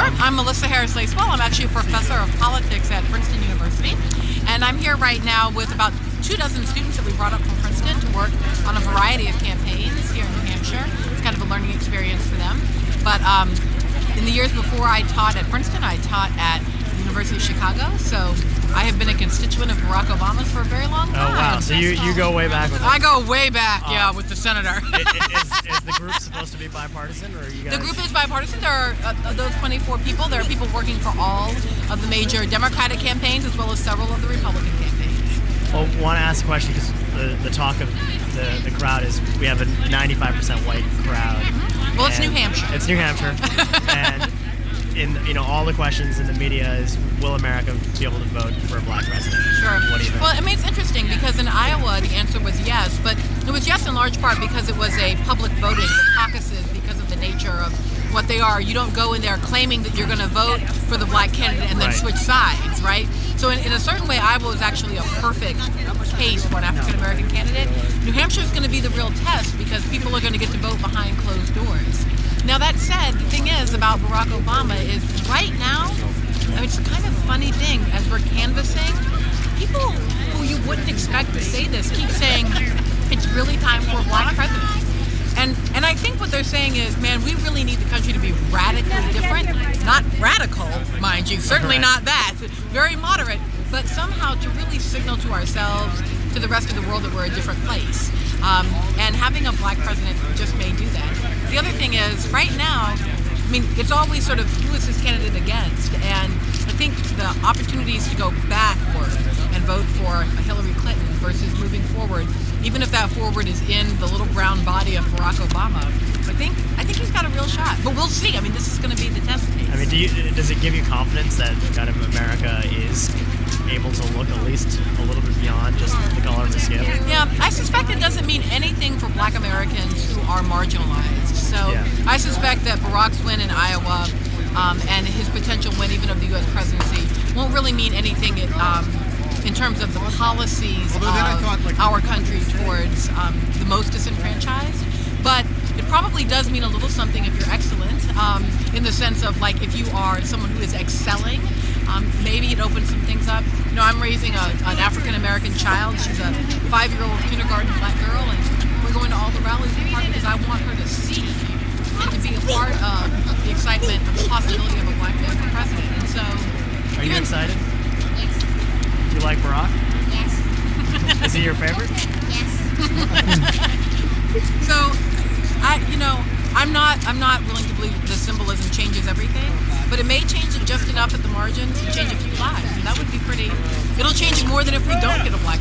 I'm Melissa Harris-Lacewell. I'm actually a professor of politics at Princeton University. And I'm here right now with about 24 students that we brought up from Princeton to work on a variety of campaigns here in New Hampshire. It's kind of a learning experience for them. But in the years before I taught at Princeton, I taught at the University of Chicago. So I have been a constituent of Barack Obama's for a very long time. Oh, wow. So you go way back with him. I go way back, with the senator. Is the group supposed to be bipartisan, or are you guys? The group is bipartisan. There are those 24 people. There are people working for all of the major Democratic campaigns as well as several of the Republican campaigns. Well, I want to ask a question because the talk of the crowd is we have a 95% white crowd. Well, it's New Hampshire. It's New Hampshire, and in all the questions in the media is, will America be able to vote for a black president? Sure. What do you think? Well, I mean, it's interesting because in Iowa the answer was yes, but it was yes in large part because it was a public voting, the caucuses, because of the nature of what they are. You don't go in there claiming that you're going to vote for the black candidate and then switch sides, right? So in a certain way, Iowa was actually a perfect case for an African-American candidate. New Hampshire is going to be the real test because people are going to get to vote behind closed doors. Now, that said, the thing is about Barack Obama is right now, I mean, it's a kind of funny thing as we're canvassing, people who you wouldn't expect to say this keep saying it's really time for a black president. And I think what they're saying is, man, we really need the country to be radically different. Not radical, mind you, certainly not that. Very moderate, but somehow to really signal to ourselves, to the rest of the world that we're a different place. And having a black president just may do that. The other thing is, right now, I mean, it's always sort of who is this candidate against? And I think the opportunities to go backward and vote for a Hillary Clinton versus moving forward, even if that forward is in the little brown body of Barack Obama, I think he's got a real shot. But we'll see. I mean, this is going to be the test case. I mean, does it give you confidence that kind of America is able to look at least a little bit beyond just the color of the skin? Yeah, I suspect it doesn't mean anything for black Americans who are marginalized. So I suspect that Barack's win in Iowa and his potential win even of the U.S. presidency won't really mean anything in terms of the policies of our country towards the most disenfranchised. But it probably does mean a little something if you're excellent, in the sense of, like, if you are someone who is excelling, maybe it opens some things up. You know, I'm raising an African-American child. She's a 5-year-old kindergarten black girl, and we're going to all the rallies in part because I want her to see and to be a part of the excitement of the possibility of a black man for president. And so, are you excited? Yes. Do you like Barack? Yes. Is he your favorite? Yes. So, I'm not willing to believe the symbolism changes everything, but it may change it just enough at the margins to change a few lives, and that would be pretty. It'll change it more than if we don't get a black